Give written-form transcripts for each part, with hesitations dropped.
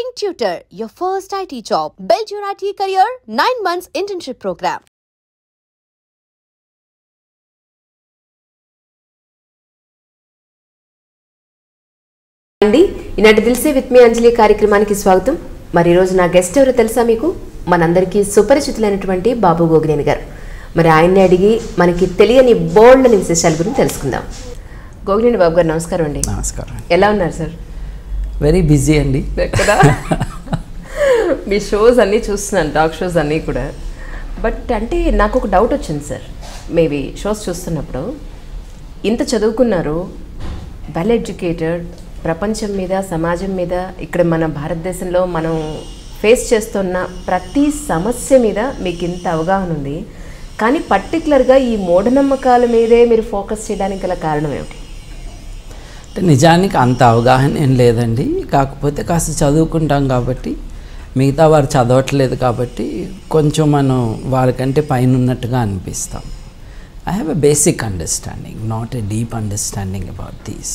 King Tutor, your first IT job. Build your IT career, 9 months internship program. అండి ఈనాటి దిల్సే with me అంజలి కార్యక్రమానికి స్వాగతం. మరి ఈ రోజు నా గెస్ట్ ఎవరో తెలుసా మీకు? మనందరికీ సుపరిచితులైనటువంటి బాబు గోగినేని గారు. మరి ఆయన్ని అడిగి మనకి తెలియని బోల్డ్ అనే విశేషాల గురించి తెలుసుకుందాం. గోగినేని బాబు గారు నమస్కారం అండి. నమస్కారం. ఎలా ఉన్నారు సార్? వెరీ బిజీ అండి కదా. మీ షోస్ అన్నీ చూస్తున్నాను, టాక్ షోస్ అన్నీ కూడా. బట్ అంటే నాకు ఒక డౌట్ వచ్చింది సార్. మేబీ షోస్ చూస్తున్నప్పుడు ఇంత చదువుకున్నారు, వెల్ ఎడ్యుకేటెడ్, ప్రపంచం మీద సమాజం మీద ఇక్కడ మన భారతదేశంలో మనం ఫేస్ చేస్తున్న ప్రతి సమస్య మీద మీకు ఇంత అవగాహన ఉంది. కానీ పర్టికులర్గా ఈ మూఢనమ్మకాల మీదే మీరు ఫోకస్ చేయడానికి గల కారణం ఏమిటి? అంటే నిజానికి అంత అవగాహన ఏం లేదండి. కాకపోతే కాస్త చదువుకుంటాం కాబట్టి, మిగతా వారు చదవట్లేదు కాబట్టి కొంచెం మనం వారికంటే పైన ఉన్నట్టుగా అనిపిస్తాం. I have a basic understanding, not a deep understanding about these.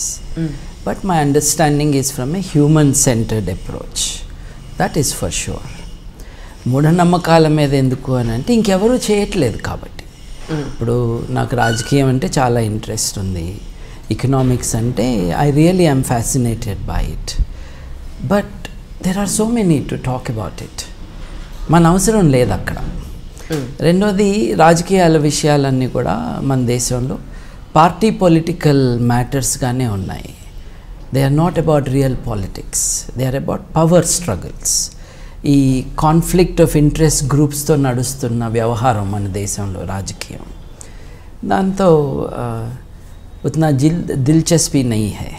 But my understanding is from a human-centered approach. That is for sure. మూఢనమ్మకాల మీద ఎందుకు అని అంటే ఇంకెవరూ చేయట్లేదు కాబట్టి. ఇప్పుడు నాకు రాజకీయం అంటే చాలా ఇంట్రెస్ట్ ఉంది, ఎకనామిక్స్ అంటే I really I'm fascinated by it. But there are so many to talk about it. మన అవసరం లేదు అక్కడ. రెండోది, రాజకీయాల విషయాలన్నీ కూడా మన దేశంలో పార్టీ పొలిటికల్ మ్యాటర్స్గానే ఉన్నాయి. They are not about real politics, they are about power struggles. ఈ కాన్ఫ్లిక్ట్ ఆఫ్ ఇంట్రెస్ట్ గ్రూప్స్తో నడుస్తున్న వ్యవహారం మన దేశంలో రాజకీయం. దాంతో ఉतना दिलचस्पी नहीं है.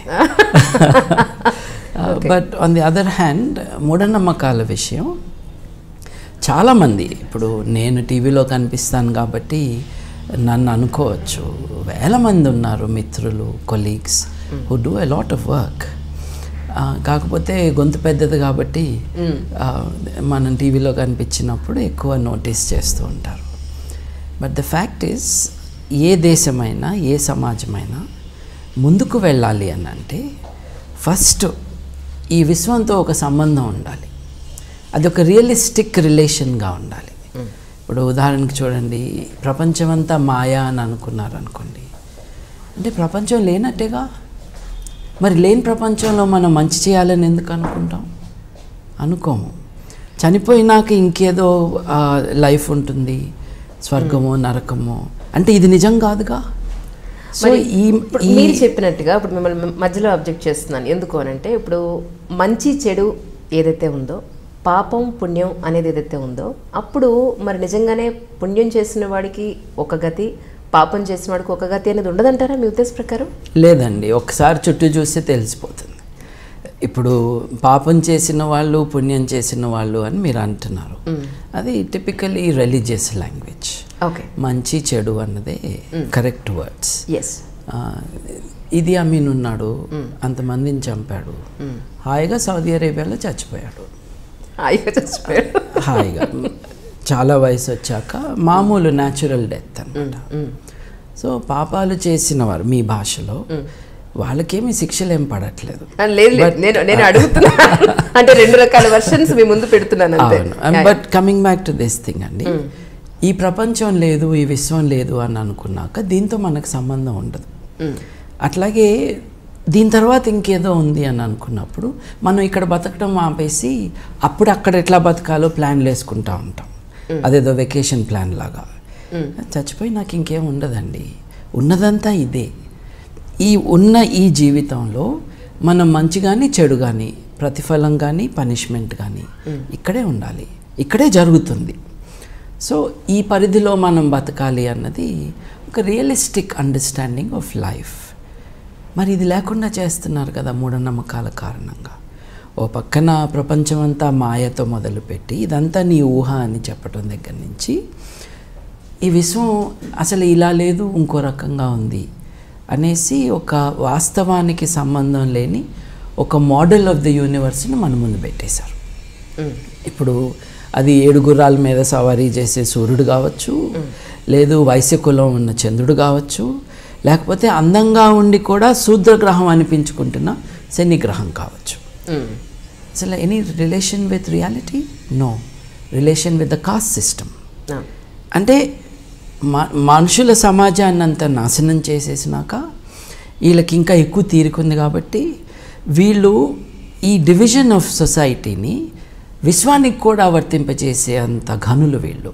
But on the other hand మూఢనమ్మకాల విషయం చాలామంది, ఇప్పుడు నేను టీవీలో కనిపిస్తాను కాబట్టి నన్ను అనుకోవచ్చు, వేల మంది ఉన్నారు మిత్రులు, colleagues who do a lot of work. కాకపోతే గొంతు పెద్దది కాబట్టి మనం టీవీలో కనిపించినప్పుడు ఎక్కువ నోటీస్ చేస్తూ ఉంటారు. బట్ ద ఫ్యాక్ట్ ఈజ్, ఏ దేశమైనా ఏ సమాజమైనా ముందుకు వెళ్ళాలి అని అంటే ఫస్ట్ ఈ విశ్వంతో ఒక సంబంధం ఉండాలి. అది ఒక రియలిస్టిక్ రిలేషన్గా ఉండాలి. ఇప్పుడు ఉదాహరణకు చూడండి, ప్రపంచమంతా మాయా అని అనుకున్నారనుకోండి, అంటే ప్రపంచం లేనట్టేగా. మరి లేని ప్రపంచంలో మనం మంచి చేయాలని ఎందుకు అనుకుంటాం? అనుకోము. చనిపోయినాక ఇంకేదో లైఫ్ ఉంటుంది, స్వర్గమో నరకమో, అంటే ఇది నిజం కాదుగా. సో మీరు చెప్పినట్టుగా ఇప్పుడు మిమ్మల్ని మధ్యలో అబ్జెక్ట్ చేస్తున్నాను. ఎందుకు అని అంటే, ఇప్పుడు మంచి చెడు ఏదైతే ఉందో, పాపం పుణ్యం అనేది ఏదైతే ఉందో, అప్పుడు మరి నిజంగానే పుణ్యం చేసిన వాడికి ఒక గతి, పాపం చేసిన వాడికి ఒక గతి అనేది ఉండదంటారా మీ ఉద్దేశ ప్రకారం? లేదండి, ఒకసారి చుట్టూ చూస్తే తెలిసిపోతుంది. ఇప్పుడు పాపం చేసిన వాళ్ళు, పుణ్యం చేసిన వాళ్ళు అని మీరు అంటున్నారు. అది టిపికలీ రిలీజియస్ లాంగ్వేజ్. ఓకే, మంచి చెడు అన్నదే కరెక్ట్ వర్డ్స్. ఎస్. ఇది అమీన్ ఉన్నాడు, అంతమందిని చంపాడు, హాయిగా సౌదీ అరేబియాలో చచ్చిపోయాడు. హాయిగా చాలా వయసు వచ్చాక మామూలు న్యాచురల్ డెత్ అన్నమాట. సో పాపాలు చేసిన వారు మీ భాషలో వాళ్ళకేమీ శిక్షలు ఏం పడట్లేదు. నేను అడుగుతున్నా అంటే రెండు రకాల వర్షన్స్ మీ ముందు పెడుతున్నాను. But coming back to this thing అండి, ఈ ప్రపంచం లేదు, ఈ విశ్వం లేదు అని అనుకున్నాక దీంతో మనకు సంబంధం ఉండదు. అట్లాగే దీని తర్వాత ఇంకేదో ఉంది అని అనుకున్నప్పుడు మనం ఇక్కడ బతకడం ఆపేసి అప్పుడు అక్కడ ఎట్లా బతకాలో ప్లాన్లు వేసుకుంటూ ఉంటాం. అదేదో వెకేషన్ ప్లాన్ లాగా. చచ్చిపోయి నాకు ఇంకేం ఉండదండి, ఉన్నదంతా ఇదే. ఉన్న ఈ జీవితంలో మనం మంచి కానీ చెడు కానీ, ప్రతిఫలం కానీ పనిష్మెంట్ కానీ ఇక్కడే ఉండాలి, ఇక్కడే జరుగుతుంది. సో ఈ పరిధిలో మనం బతకాలి అన్నది ఒక రియలిస్టిక్ అండర్స్టాండింగ్ ఆఫ్ లైఫ్. మరి ఇది లేకుండా చేస్తున్నారు కదా మూఢనమ్మకాల కారణంగా. ఓ పక్కన ప్రపంచమంతా మాయతో మొదలుపెట్టి ఇదంతా నీ ఊహ అని చెప్పడం దగ్గర నుంచి, ఈ విశ్వం అసలు ఇలా లేదు, ఇంకో రకంగా ఉంది అనేసి ఒక వాస్తవానికి సంబంధం లేని ఒక మోడల్ ఆఫ్ ది యూనివర్స్ని మన ముందు పెట్టేశారు. ఇప్పుడు అది 7 గుర్రాల మీద సవారీ చేసే సూర్యుడు కావచ్చు, లేదు వైశ్యకులం ఉన్న చంద్రుడు కావచ్చు, లేకపోతే అందంగా ఉండి కూడా శూద్రగ్రహం అనిపించుకుంటున్న శని గ్రహం కావచ్చు. అసలు any relation with reality? No. Relation with the caste system. అంటే మనుషుల సమాజాన్ని అంతా నాశనం చేసేసినాక వీళ్ళకి ఇంకా ఎక్కువ తీరుకుంది కాబట్టి వీళ్ళు ఈ డివిజన్ ఆఫ్ సొసైటీని విశ్వానికి కూడా వర్తింపజేసే అంత ఘనులు వీళ్ళు.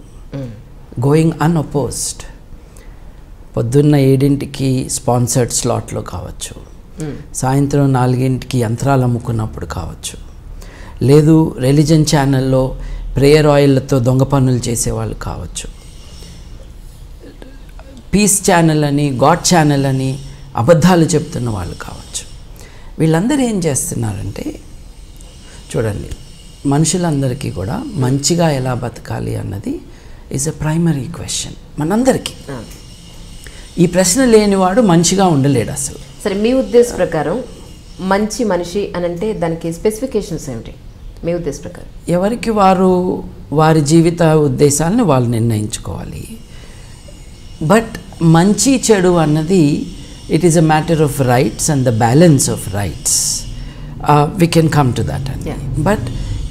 Going unopposed. పొద్దున్న 7ంటికి స్పాన్సర్డ్ స్లాట్లో కావచ్చు, సాయంత్రం 4ంటికి యంత్రాలు అమ్ముకున్నప్పుడు కావచ్చు, లేదు రిలీజన్ ఛానల్లో ప్రేయర్ ఆయిల్లతో దొంగ పనులు చేసేవాళ్ళు కావచ్చు, పీస్ ఛానల్ అని గాడ్ ఛానల్ అని అబద్ధాలు చెప్తున్న వాళ్ళు కావచ్చు. వీళ్ళందరూ ఏం చేస్తున్నారంటే చూడండి, మనుషులందరికీ కూడా మంచిగా ఎలా బతకాలి అన్నది ఈజ్ ఎ ప్రైమరీ క్వశ్చన్ మనందరికీ. ఈ ప్రశ్న లేనివాడు మంచిగా ఉండలేడు అసలు. సరే, మీ ఉద్దేశ ప్రకారం మంచి మనిషి అని అంటే దానికి స్పెసిఫికేషన్స్ ఏమిటి మీ ఉద్దేశ ప్రకారం? ఎవరికి వారు వారి జీవిత ఉద్దేశాలను వాళ్ళు నిర్ణయించుకోవాలి. బట్ మంచి చెడు అన్నది it is a matter of rights and the balance of rights. We can come to that అండి. బట్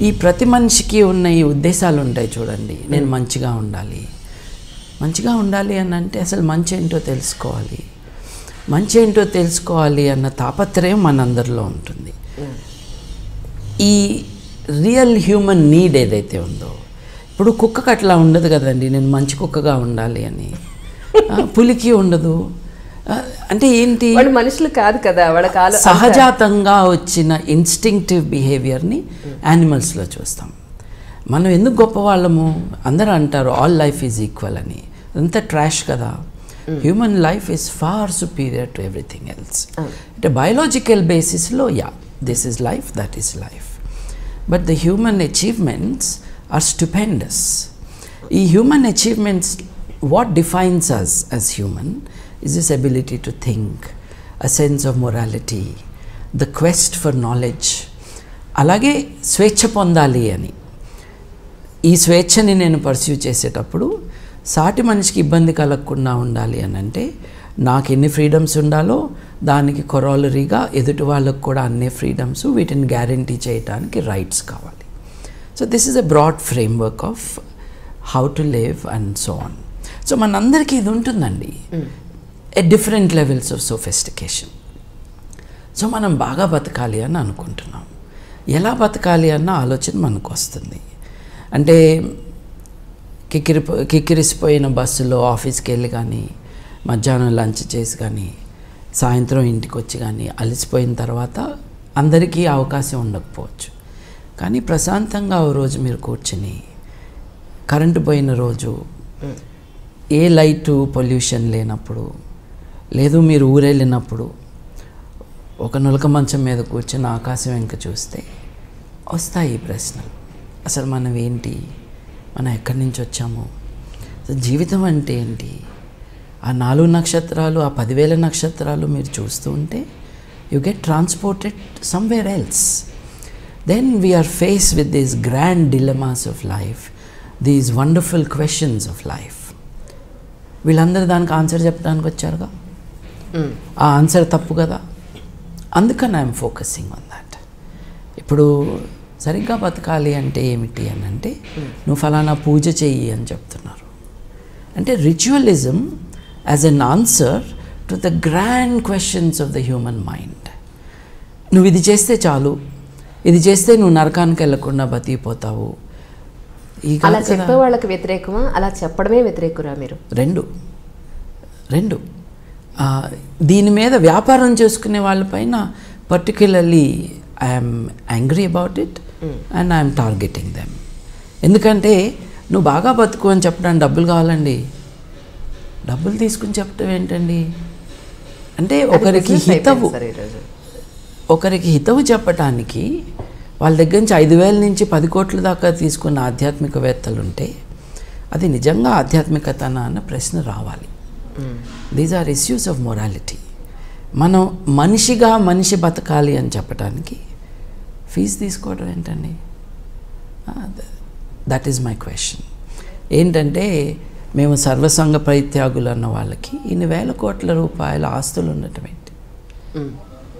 ఈ ప్రతి మనిషికి ఉన్న ఈ ఉద్దేశాలు ఉంటాయి చూడండి. నేను మంచిగా ఉండాలి, మంచిగా ఉండాలి అని అంటే అసలు మంచి ఏంటో తెలుసుకోవాలి. మంచి ఏంటో తెలుసుకోవాలి అన్న తాపత్రయం మనందరిలో ఉంటుంది. ఈ రియల్ హ్యూమన్ నీడ్ ఏదైతే ఉందో, ఇప్పుడు కుక్కకు అట్లా ఉండదు కదండి, నేను మంచి కుక్కగా ఉండాలి అని. పులికి ఉండదు. అంటే ఏంటి, వాళ్ళు మనుషులు కాదు కదా, వాళ్ళ సహజాతంగా వచ్చిన ఇన్స్టింక్టివ్ బిహేవియర్ని యానిమల్స్లో చూస్తాం. మనం ఎందుకు గొప్పవాళ్ళము? అందరూ అంటారు ఆల్ లైఫ్ ఈజ్ ఈక్వల్ అని. అంతా ట్రాష్ కదా. Human life is far superior to everything else. అంటే బయాలజికల్ బేసిస్లో this is life, that is life. But the human achievements are stupendous. ఈ human achievements, what defines us as human is this ability to think, a sense of morality, the quest for knowledge. అలాగే స్వేచ్ఛ పొందాలి అని. ఈ స్వేచ్ఛని నేను pursue చేసేటప్పుడు సాటి మనిషికి ఇబ్బంది కలగకుండా ఉండాలి అని అంటే నాకు ఎన్ని ఫ్రీడమ్స్ ఉండాలో దానికి కొరాలరీగా ఎదుటి వాళ్ళకు కూడా అన్ని ఫ్రీడమ్స్, వీటిని గ్యారంటీ చేయడానికి రైట్స్ కావాలి. So this is a broad framework of how to live and so on. So మనందరికీ ఇది ఉంటుందండి, at different levels of sophistication. So మనం బాగా బతకాలి అని అనుకుంటున్నాం. ఎలా బతకాలి అన్న ఆలోచన మనకు వస్తుంది. అంటే కిక్కిరిసిపోయిన బస్సులో ఆఫీస్కి వెళ్ళి కానీ, మధ్యాహ్నం లంచ్ చేసి కానీ, సాయంత్రం ఇంటికి వచ్చి కానీ అలసిపోయిన తర్వాత అందరికీ అవకాశం ఉండకపోవచ్చు. కానీ ప్రశాంతంగా ఓ రోజు మీరు కూర్చుని, కరెంటు పోయిన రోజు, ఏ లైటు పొల్యూషన్ లేనప్పుడు, లేదు మీరు ఊరెళ్ళినప్పుడు ఒక నులక మంచం మీద కూర్చొని ఆకాశం వెంక చూస్తే వస్తాయి ఈ ప్రశ్నలు. అసలు మనం ఏంటి, మనం ఎక్కడి నుంచి వచ్చాము, జీవితం అంటే ఏంటి, ఆ 4 నక్షత్రాలు, ఆ 10,000 నక్షత్రాలు మీరు చూస్తూ ఉంటే you get transported somewhere else. Then we are face with these grand dilemmas of life, these wonderful questions of life. వీళ్ళందరూ దానికి ఆన్సర్ చెప్పడానికి వచ్చారుగా, ఆ ఆన్సర్ తప్పు కదా. అందుకని ఐఎమ్ ఫోకసింగ్ ఆన్ దాట్. ఇప్పుడు సరిగ్గా బతకాలి అంటే ఏమిటి అని అంటే, నువ్వు ఫలానా పూజ చెయ్యి అని చెప్తున్నారు. అంటే ritualism as an answer to the grand questions of the human mind. నువ్వు ఇది చేస్తే చాలు, ఇది చేస్తే నువ్వు నరకానికి వెళ్ళకుండా బతికిపోతావు. అలా చెప్పే వాళ్ళకి వ్యతిరేకమా, అలా చెప్పడమే వ్యతిరేకురా మీరు? రెండు. దీని మీద వ్యాపారం చేసుకునే వాళ్ళపైన particularly I'm angry about it and I'm targeting them. ఎందుకంటే నువ్వు బాగా బతుకు అని చెప్పడానికి డబ్బులు కావాలండి. డబ్బులు తీసుకుని చెప్పడం ఏంటండి? అంటే ఒకరికి హితవు చెప్పటానికి వాళ్ళ దగ్గర నుంచి 5,000 నుంచి 10 కోట్ల దాకా తీసుకున్న ఆధ్యాత్మికవేత్తలు ఉంటే అది నిజంగా ఆధ్యాత్మికతనా అన్న ప్రశ్న రావాలి. These are issues of morality. మనం మనిషి బతకాలి అని చెప్పడానికి ఫీజు తీసుకోవడం ఏంటండి? That is my question. ఏంటంటే మేము సర్వసంగ పరిత్యాగులు అన్న వాళ్ళకి ఇన్ని వేల కోట్ల రూపాయల ఆస్తులు ఉండటం ఏంటి?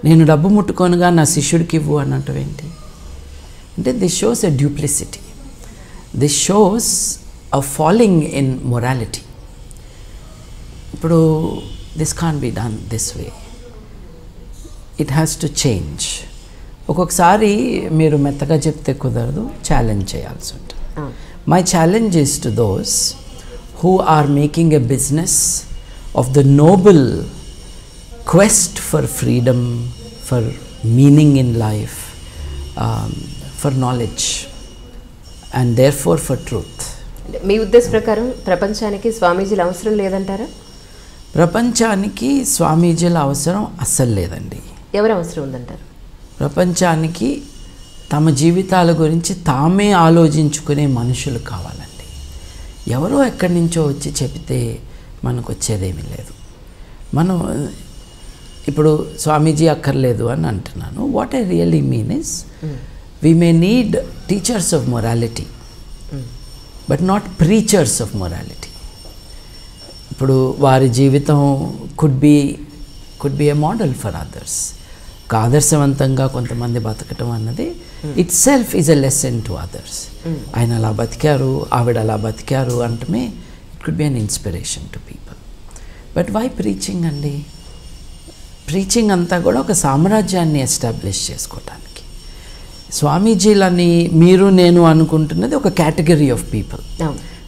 నేను డబ్బు ముట్టుకొనుగా నా శిష్యుడికి ఇవ్వు అన్నటం ఏంటి? అంటే this shows a duplicity, this shows a falling in morality. ఇప్పుడు this can be done this way, it has to change. ఒక్కొక్కసారి మీరు మెత్తగా చెప్తే కుదరదు, ఛాలెంజ్ చేయాల్సి ఉంటుంది. My challenge is to those who are making a business of the noble quest for freedom, for meaning in life, for knowledge, and therefore for truth. మీ ఉద్దేశ ప్రకారం ప్రపంచానికి స్వామీజీల అవసరం లేదంటారా? ప్రపంచానికి స్వామీజీల అవసరం అస్సలు లేదండి. ఎవరు అవసరం ఉందంటారు? ప్రపంచానికి తమ జీవితాల గురించి తామే ఆలోచించుకునే మనుషులు కావాలండి. ఎవరో ఎక్కడి నుంచో వచ్చి చెబితే మనకు వచ్చేదేమీ లేదు. మనం ఇప్పుడు స్వామీజీ అక్కర్లేదు అని అంటున్నాను. What I really mean is we may need teachers of morality but not preachers of morality. ఇప్పుడు వారి జీవితం could be a model for others. ఆదర్శవంతంగా కొంతమంది బతకటం అన్నది itself is a lesson to others. ఆయన అలా బతికారు, ఆవిడ అలా బతికారు అంటమే it could be an inspiration to people. But why preaching అండి? ప్రీచింగ్ అంతా కూడా ఒక సామ్రాజ్యాన్ని ఎస్టాబ్లిష్ చేసుకోవటానికి. స్వామీజీలని మీరు నేను అనుకుంటున్నది ఒక కేటగిరీ ఆఫ్ పీపుల్.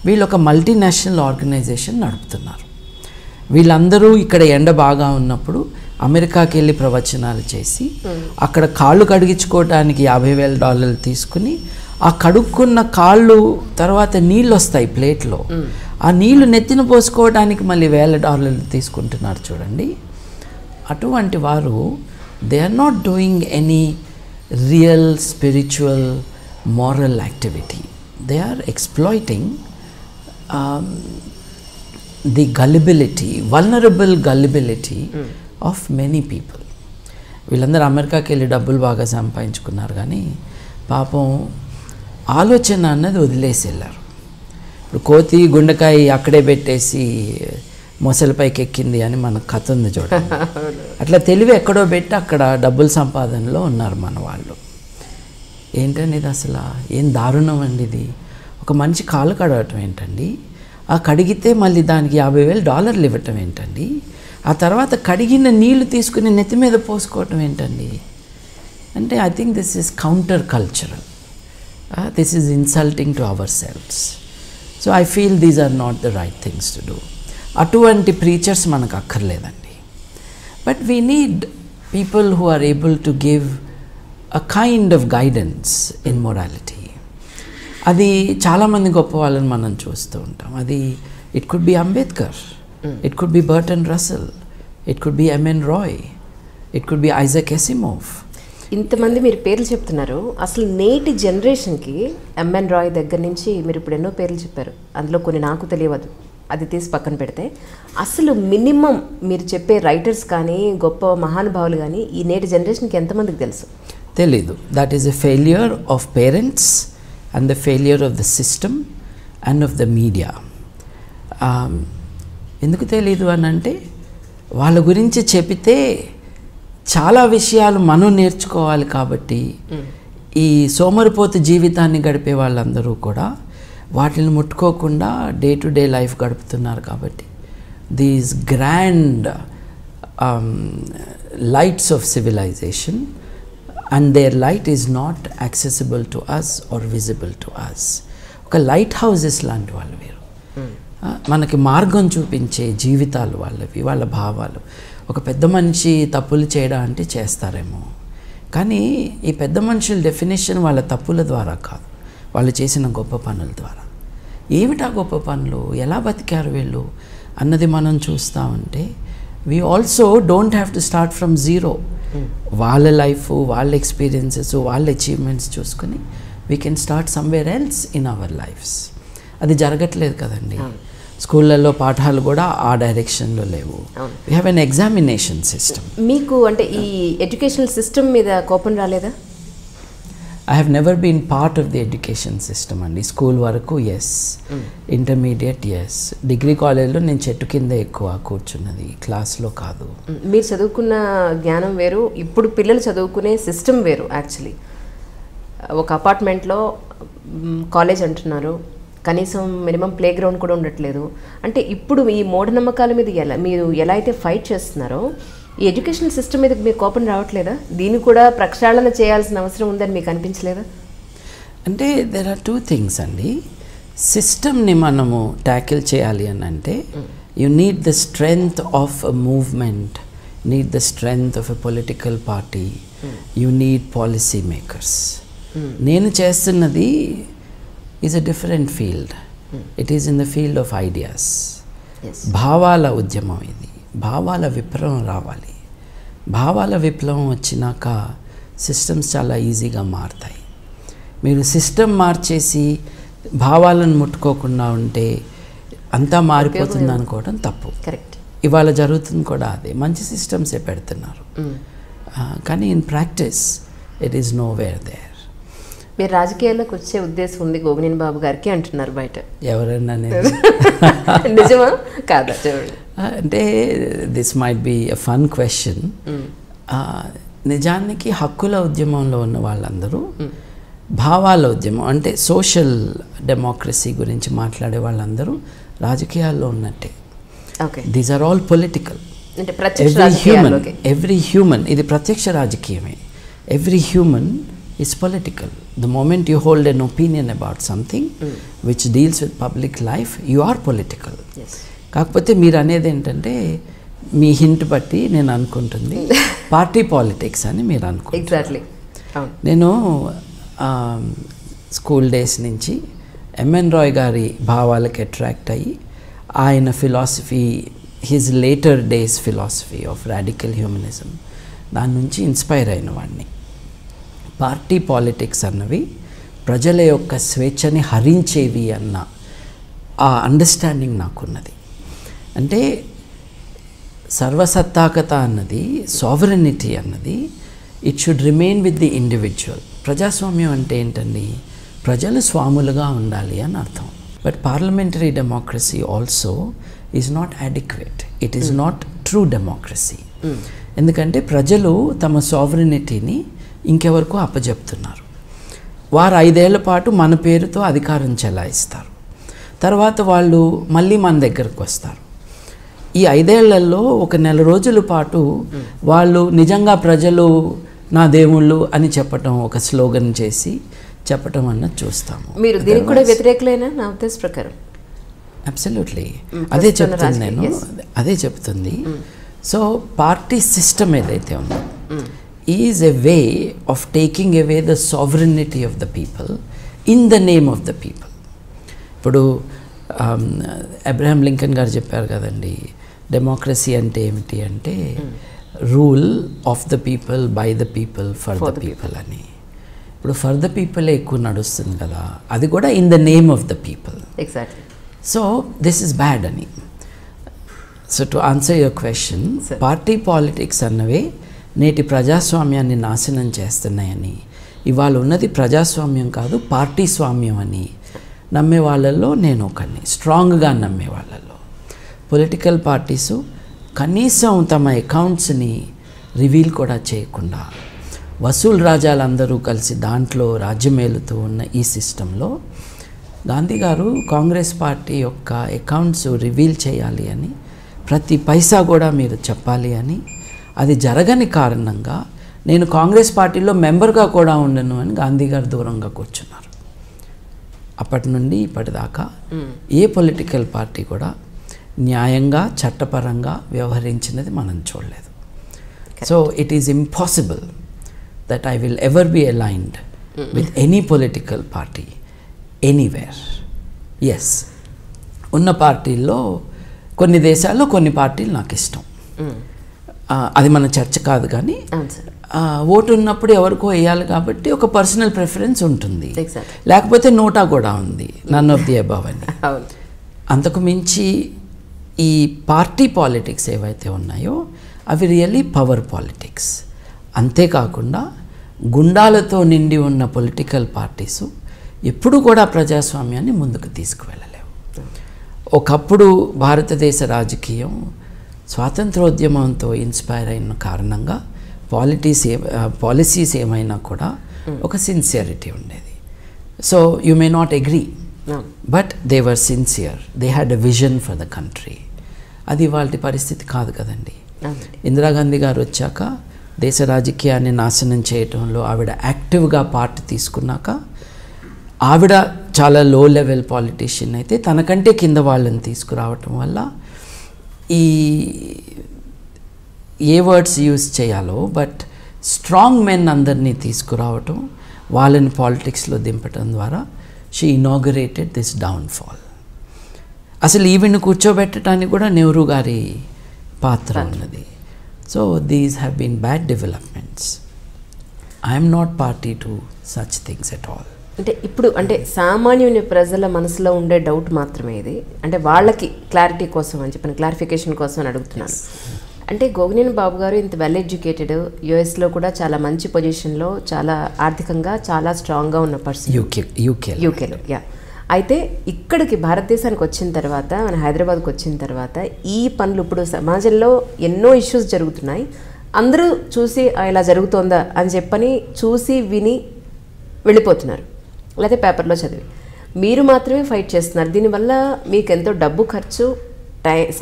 వీళ్ళు ఒక మల్టీనేషనల్ ఆర్గనైజేషన్ నడుపుతున్నారు. వీళ్ళందరూ ఇక్కడ ఎండ బాగా ఉన్నప్పుడు అమెరికాకి వెళ్ళి ప్రవచనాలు చేసి అక్కడ కాళ్ళు కడిగించుకోవడానికి $50,000 తీసుకుని ఆ కడుక్కున్న కాళ్ళు తర్వాత నీళ్ళు వస్తాయి ప్లేట్లో, ఆ నీళ్లు నెత్తిన పోసుకోవడానికి మళ్ళీ $1,000 తీసుకుంటున్నారు చూడండి. అటువంటి వారు they are not doing any real spiritual moral activity. They are exploiting the gullibility, vulnerable gullibility of many people. వీళ్ళందరూ అమెరికాకి వెళ్ళి డబ్బులు బాగా సంపాదించుకున్నారు కానీ పాపం ఆలోచన అన్నది వదిలేసి వెళ్ళారు. ఇప్పుడు కోతి గుండెకాయ అక్కడే పెట్టేసి మొసలిపైకి ఎక్కింది అని మన కథ ఉంది చూడండి. అట్లా తెలివి ఎక్కడో పెట్టి అక్కడ డబ్బుల సంపాదనలో ఉన్నారు మన వాళ్ళు. ఏంటండి ఇది అసలు ఏం దారుణం అండి ఇది. ఒక మనిషి కాళ్ళు కడగటం ఏంటండి, ఆ కడిగితే మళ్ళీ దానికి $50,000 ఇవ్వటం ఏంటండి, ఆ తర్వాత కడిగిన నీళ్లు తీసుకుని నెత్తి మీద పోసుకోవటం ఏంటండి అంటే I think this is counter cultural, this is insulting to our selves. So I feel these are not the right things to do. అటువంటి ప్రీచర్స్ మనకు అక్కర్లేదండి. But we need people who are able to give a kind of guidance in morality. అది చాలామంది గొప్ప వాళ్ళని మనం చూస్తూ ఉంటాం. అది it could be Ambedkar, it could be Burton Russell, it could be M.N. Roy, it could be Isaac Asimov. ఇంతమంది మీరు పేర్లు చెప్తున్నారు. అసలు నేటి జనరేషన్కి M.N. Roy దగ్గర నుంచి మీరు ఇప్పుడు ఎన్నో పేర్లు చెప్పారు, అందులో కొన్ని నాకు తెలియదు, అది తీసి పక్కన పెడితే అసలు మినిమం మీరు చెప్పే రైటర్స్ కానీ గొప్ప మహానుభావులు కానీ ఈ నేటి జనరేషన్కి ఎంతమందికి తెలుసు? తెలీదు. That is a failure of parents and the failure of the system and of the media. ఎందుకు తెలీదు అని అంటే వాళ్ళ గురించి చెబితే చాలా విషయాలు మనం నేర్చుకోవాలి కాబట్టి ఈ సోమరిపోతు జీవితాన్ని గడిపే వాళ్ళందరూ కూడా వాటిని ముట్టుకోకుండా డే టు డే లైఫ్ గడుపుతున్నారు కాబట్టి these grand lights of civilisation and their light is not accessible to us or visible to us. ఒక లైట్ హౌసెస్ లాంటి వాళ్ళు వీరు. మనకి మార్గం చూపించే జీవితాలు వాళ్ళవి, వాళ్ళ భావాలు. ఒక పెద్ద మనిషి తప్పులు చేయడం అంటే చేస్తారేమో, కానీ ఈ పెద్ద మనుషుల డెఫినేషన్ వాళ్ళ తప్పుల ద్వారా కాదు, వాళ్ళు చేసిన గొప్ప పనుల ద్వారా. ఏమిటా గొప్ప పనులు, ఎలా బతికారు వీళ్ళు అన్నది మనం చూస్తూ ఉంటే we also don't have to start from zero. వాళ్ళ లైఫ్, వాళ్ళ ఎక్స్పీరియన్సెస్, వాళ్ళ అచీవ్మెంట్స్ చూసుకుని we can start somewhere else in our lives. అది జరగట్లేదు కదండి. స్కూళ్ళల్లో పాఠాలు కూడా ఆ డైరెక్షన్లో లేవు. We have an examination system. మీకు అంటే ఈ ఎడ్యుకేషనల్ సిస్టమ్ మీద కోపం రాలేదా? I have never been part of the education system అండి. స్కూల్ వరకు ఎస్, ఇంటర్మీడియట్ ఎస్, డిగ్రీ కాలేజ్లో నేను చెట్టు కింద ఎక్కువ కూర్చున్నది, క్లాస్లో కాదు. మీరు చదువుకున్న జ్ఞానం వేరు, ఇప్పుడు పిల్లలు చదువుకునే సిస్టమ్ వేరు. యాక్చువల్లీ ఒక అపార్ట్మెంట్లో కాలేజ్ అంటున్నారు, కనీసం మినిమం ప్లే గ్రౌండ్ కూడా ఉండట్లేదు. అంటే ఇప్పుడు ఈ మూఢనమ్మకాల మీద మీరు ఎలా అయితే ఫైట్ చేస్తున్నారో ఈ ఎడ్యుకేషనల్ సిస్టమ్ మీద మీకు కోపం రావట్లేదా? దీన్ని కూడా ప్రక్షాళన చేయాల్సిన అవసరం ఉందని మీకు అనిపించలేదా? అంటే దెర్ ఆర్ 2 things అండి. సిస్టమ్ని మనము ట్యాకిల్ చేయాలి అని అంటే you need the strength of a movement, need the strength of a political party, you need policy makers. నేను చేస్తున్నది is a different field. It is in the field of ideas. భావాల ఉద్యమం ఇది. భావాల విప్లవం రావాలి. భావాల విప్లవం వచ్చినాక సిస్టమ్స్ చాలా ఈజీగా మారుతాయి. మీరు సిస్టమ్ మార్చేసి భావాలను ముట్టుకోకుండా ఉంటే అంతా మారిపోతుంది అనుకోవడం తప్పు. కరెక్ట్. ఇవాళ జరుగుతుంది కూడా అదే. మంచి సిస్టమ్సే పెడుతున్నారు, కానీ in practice it is nowhere there. మీరు రాజకీయాల్లోకి వచ్చే ఉద్దేశం ఉంది గోగినేని బాబు గారికి అంటున్నారు బయట. ఎవరన్నా నిజమా కాదా? అంటే this might be a fun question. నిజానికి హక్కుల ఉద్యమంలో ఉన్న వాళ్ళందరూ భావాల ఉద్యమం అంటే సోషల్ డెమోక్రసీ గురించి మాట్లాడే వాళ్ళందరూ రాజకీయాల్లో ఉన్నట్టే. These are all political. Every human ఇది ప్రత్యక్ష రాజకీయమే. Every human is political. The moment you hold an opinion about something which deals with public life, you are political. కాకపోతే మీరు అనేది ఏంటంటే మీ హింట్ బట్టి నేను అనుకుంటుంది పార్టీ పాలిటిక్స్ అని మీరు అనుకుంటారు. ఎగ్జాక్ట్లీ. నేను స్కూల్ డేస్ నుంచి ఎంఎన్ రాయ్ గారి భావాలకు అట్రాక్ట్ అయ్యి ఆయన philosophy, his later days philosophy of radical humanism, దాని నుంచి ఇన్స్పైర్ అయిన వాడిని. పార్టీ పాలిటిక్స్ అన్నవి ప్రజల యొక్క స్వేచ్ఛని హరించేవి అన్న ఆ అండర్స్టాండింగ్ నాకున్నది. అంటే సర్వసత్తాకత అన్నది, సావరెనిటీ అన్నది it should remain with the individual. ప్రజాస్వామ్యం అంటే ఏంటండి? ప్రజలు స్వాములుగా ఉండాలి అని అర్థం. But parliamentary democracy also is not adequate. It is not true democracy. ఎందుకంటే ప్రజలు తమ సావరెనిటీని ఇంకెవరకు అప్పచెప్తున్నారు. వారు 5 ఏళ్ల పాటు మన పేరుతో అధికారం చెలాయిస్తారు. తర్వాత వాళ్ళు మళ్ళీ మన దగ్గరకు వస్తారు. ఈ 5 ఏళ్లలో ఒక నెల రోజుల పాటు వాళ్ళు నిజంగా ప్రజలు నా దేవుళ్ళు అని చెప్పటం, ఒక స్లోగన్ చేసి చెప్పటం అన్నది చూస్తాము. మీరు దీనికి కూడా వ్యతిరేకులైనా నా ఉద్దేశ ప్రకారం? అబ్సల్యూట్లీ. అదే చెప్తుంది నేను, అదే చెప్తుంది. సో పార్టీ సిస్టమ్ ఏదైతే ఉందో is a way of taking away the sovereignty of the people in the name of the people. ఇప్పుడు అబ్రహాం లింకన్ గారు చెప్పారు కదండి, డెమోక్రసీ అంటే ఏమిటి అంటే rule of the people, by the people, for the people అని. ఇప్పుడు ఫర్ ద పీపులే ఎక్కువ నడుస్తుంది కదా, అది కూడా in the name of the people. Exactly. So this is bad అని. So to answer your question, party politics అన్నవే నేటి ప్రజాస్వామ్యాన్ని నాశనం చేస్తున్నాయని, ఇవాళ ఉన్నది ప్రజాస్వామ్యం కాదు పార్టీ స్వామ్యం అని నమ్మే వాళ్ళల్లో నేను ఒకరిని, స్ట్రాంగ్గా నమ్మే వాళ్ళల్లో. పొలిటికల్ పార్టీసు కనీసం తమ అకౌంట్స్ని రివీల్ కూడా చేయకుండా వసూల్ రాజాలందరూ కలిసి దాంట్లో రాజ్యమేలుతూ ఉన్న ఈ సిస్టంలో గాంధీ గారు కాంగ్రెస్ పార్టీ యొక్క అకౌంట్స్ రివీల్ చేయాలి అని, ప్రతి పైసా కూడా మీరు చెప్పాలి అని, అది జరగని కారణంగా నేను కాంగ్రెస్ పార్టీలో మెంబర్గా కూడా ఉండను అని గాంధీ గారు దూరంగా కూర్చున్నారు. అప్పటి నుండి ఇప్పటిదాకా ఏ పొలిటికల్ పార్టీ కూడా న్యాయంగా, చట్టపరంగా వ్యవహరించినది మనం చూడలేదు. So it is impossible that I will ever be aligned with any political party anywhere. Yes, ఉన్న పార్టీల్లో కొన్ని దేశాల్లో కొన్ని పార్టీలు నాకు ఇష్టం, అది మన చర్చ కాదు. కానీ ఓటు ఉన్నప్పుడు ఎవరికో వేయాలి కాబట్టి ఒక పర్సనల్ ప్రిఫరెన్స్ ఉంటుంది, లేకపోతే నోటా కూడా ఉంది, నన్ ఆఫ్ ది అబవ్ అని. అంతకు మించి ఈ పార్టీ పాలిటిక్స్ ఏవైతే ఉన్నాయో అవి రియల్లీ పవర్ పాలిటిక్స్. అంతేకాకుండా గుండాలతో నిండి ఉన్న పొలిటికల్ పార్టీసు ఎప్పుడు కూడా ప్రజాస్వామ్యాన్ని ముందుకు తీసుకువెళ్ళలేవు. ఒకప్పుడు భారతదేశ రాజకీయం స్వాతంత్రోద్యమంతో ఇన్స్పైర్ అయిన కారణంగా పాలసీస్ ఏమైనా కూడా ఒక సిన్సియరిటీ ఉండేది. So you may not agree, but they were sincere, they had a vision for the country. అది వాళ్ళ పరిస్థితి కాదు కదండి. ఇందిరాగాంధీ గారు వచ్చాక దేశ రాజకీయాన్ని నాశనం చేయటంలో ఆవిడ యాక్టివ్గా పార్ట్ తీసుకున్నాక, ఆవిడ చాలా లో లెవెల్ పాలిటీషియన్ అయితే తనకంటే కింద వాళ్ళని తీసుకురావటం వల్ల ఈ ఏ వర్డ్స్ యూజ్ చేయాలో బట్ స్ట్రాంగ్ మెన్ అందరినీ తీసుకురావటం, వాళ్ళని పాలిటిక్స్లో దింపటం ద్వారా షీ ఇనాగరేటెడ్ దిస్ డౌన్ఫాల్. అసలు ఈవిడ్ని కూర్చోబెట్టడానికి కూడా నెహ్రూ గారి పాత్ర ఉన్నది. So these have been bad developments. I'm not party to such things at all. అంటే ఇప్పుడు అంటే సామాన్యుని ప్రజల మనసులో ఉండే డౌట్ మాత్రమే ఇది. అంటే వాళ్ళకి క్లారిటీ కోసం అని చెప్పిన క్లారిఫికేషన్ కోసం అని అడుగుతున్నాను. అంటే గోగినేని బాబు గారు ఇంత వెల్ ఎడ్యుకేటెడ్, యుఎస్లో కూడా చాలా మంచి పొజిషన్లో, చాలా ఆర్థికంగా చాలా స్ట్రాంగ్గా ఉన్న పర్సన్, యూకేలో. యా. అయితే ఇక్కడికి భారతదేశానికి వచ్చిన తర్వాత, మన హైదరాబాద్కి వచ్చిన తర్వాత ఈ పనులు ఇప్పుడు సమాజంలో ఎన్నో ఇష్యూస్ జరుగుతున్నాయి. అందరూ చూసి ఇలా జరుగుతోందా అని చెప్పని చూసి విని వెళ్ళిపోతున్నారు, లేకపోతే పేపర్లో చదివి. మీరు మాత్రమే ఫైట్ చేస్తున్నారు. దీనివల్ల మీకు ఎంతో డబ్బు ఖర్చు,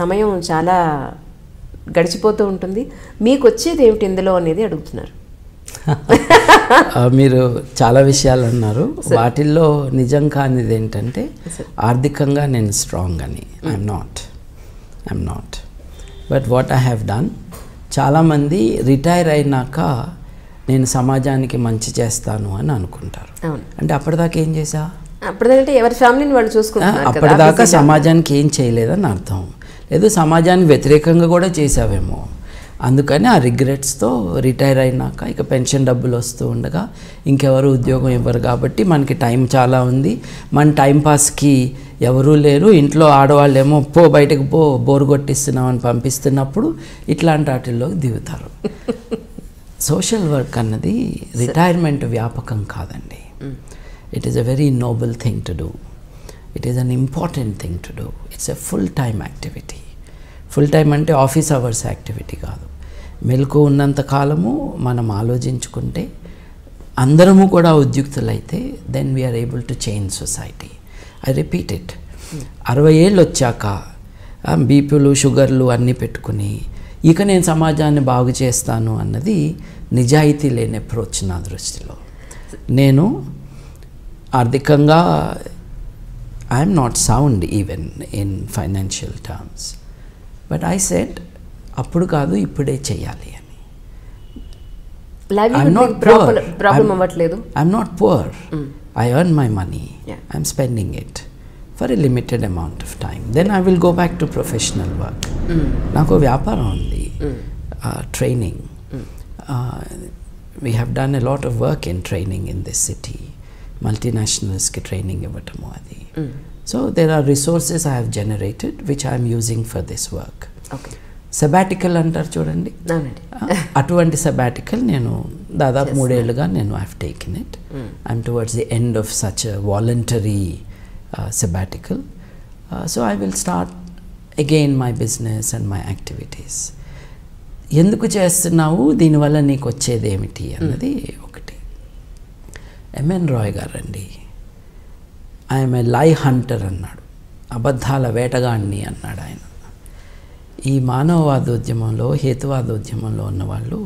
సమయం చాలా గడిచిపోతూ ఉంటుంది. మీకు వచ్చేది ఏమిటి ఇందులో అనేది అడుగుతున్నారు. మీరు చాలా విషయాలు అన్నారు. వాటిల్లో నిజం కానిది ఏంటంటే ఆర్థికంగా నేను స్ట్రాంగ్ అని. I'm not. But what I have done, చాలామంది రిటైర్ అయినాక నేను సమాజానికి మంచి చేస్తాను అని అనుకుంటారు. అంటే అప్పటిదాకా ఏం చేశా? అప్పటిదాకా ఎవరి ఫ్యామిలీని వాళ్ళు చూసుకుంటారు. అప్పటిదాకా సమాజానికి ఏం చేయలేదని అర్థం. లేదు, సమాజానికి వ్యతిరేకంగా కూడా చేసావేమో. అందుకని ఆ రిగ్రెట్స్తో రిటైర్ అయినాక ఇక పెన్షన్ డబ్బులు వస్తూ ఉండగా ఇంకెవరు ఉద్యోగం ఇవ్వరు కాబట్టి మనకి టైం చాలా ఉంది, మన టైంపాస్కి ఎవరూ లేరు, ఇంట్లో ఆడవాళ్ళేమో బయటకు బోరు కొట్టిస్తున్నామని పంపిస్తున్నప్పుడు ఇట్లాంటి వాటిల్లోకి దిగుతారు. సోషల్ వర్క్ అన్నది రిటైర్మెంట్ వ్యాపకం కాదండి. It is a very noble thing to do. It is an important thing to do. It's a full time activity. Full time అంటే ఆఫీస్ అవర్స్ యాక్టివిటీ కాదు. మెలకు ఉన్నంత కాలము మనం ఆలోచించుకుంటే, అందరము కూడా ఉద్యుక్తులైతే then we are able to change society. I repeat it. 60 ఏళ్ళు వచ్చాక బీపీలు షుగర్లు అన్నీ పెట్టుకుని ఇక నేను సమాజాన్ని బాగు చేస్తాను అన్నది నిజాయితీ లేని అప్రోచ్ నా దృష్టిలో. నేను ఆర్థికంగా I'm not sound even in financial terms, but I said అప్పుడు కాదు ఇప్పుడే చేయాలి అని. I'm not poor. I earn my money. I'm spending it for a limited amount of time. Then I will go back to professional work. Naku vyaparam undi, training. We have done a lot of work in training in this city. Multinationals ki training ivvatamu adi. So there are resources I have generated which I am using for this work. Okay. Sabbatical అంటారు చూడండి, అటువంటి sabbatical నేను దాదాపు 3 ఏళ్ళుగా నేను I have taken it. I'm towards the end of such a voluntary sabbatical. So I will start again my business and my activities. ఎందుకు చేస్తున్నావు, దీనివల్ల నీకు వచ్చేది ఏమిటి అన్నది ఒకటి. ఎంఎన్ రాయ్ గారండి, ఐఎమ్ ఏ లై హంటర్ అన్నాడు, అబద్ధాల వేటగాడిని అన్నాడు ఆయన. ఈ మానవవాదోద్యమంలో, హేతువాదోద్యమంలో ఉన్నవాళ్ళు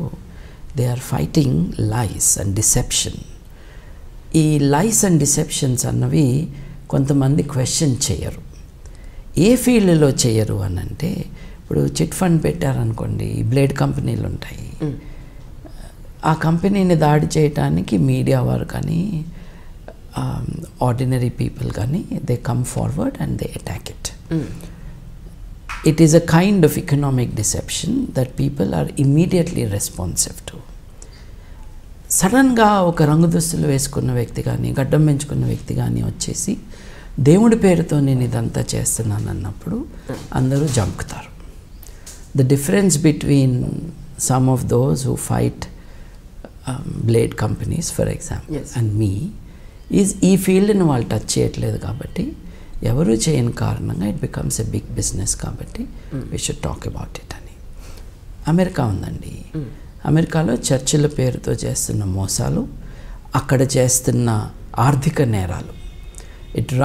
they are fighting lies and deception. ఈ లైస్ అండ్ డిసెప్షన్స్ అన్నవి కొంతమంది క్వశ్చన్ చేయరు. ఏ ఫీల్డ్లో చేయరు అని అంటే, ఇప్పుడు చిట్ ఫండ్ పెట్టారనుకోండి, బ్లేడ్ కంపెనీలు ఉంటాయి, ఆ కంపెనీని దాడి చేయడానికి మీడియా వారు కానీ ఆర్డినరీ పీపుల్ కానీ they come forward and they attack it. It is a kind of economic deception that people are immediately responsive to. సడన్గా ఒక రంగు దుస్తులు వేసుకున్న వ్యక్తి కానీ, గడ్డం పెంచుకున్న వ్యక్తి కానీ వచ్చేసి దేవుడి పేరుతో నేను ఇదంతా చేస్తున్నాను అన్నప్పుడు అందరూ జంకుతారు. The difference between some of those who fight blade companies for example and me is ఈ ఫీల్డ్ని వాళ్ళు టచ్ చేయట్లేదు కాబట్టి, ఎవరు చేయని కారణంగా it becomes a big business కాబట్టి we should talk about it అని. అమెరికా ఉందండి, అమెరికాలో చర్చిల పేరుతో చేస్తున్న మోసాలు అక్కడ చేస్తున్న ఆర్థిక నేరాలు. ఇట్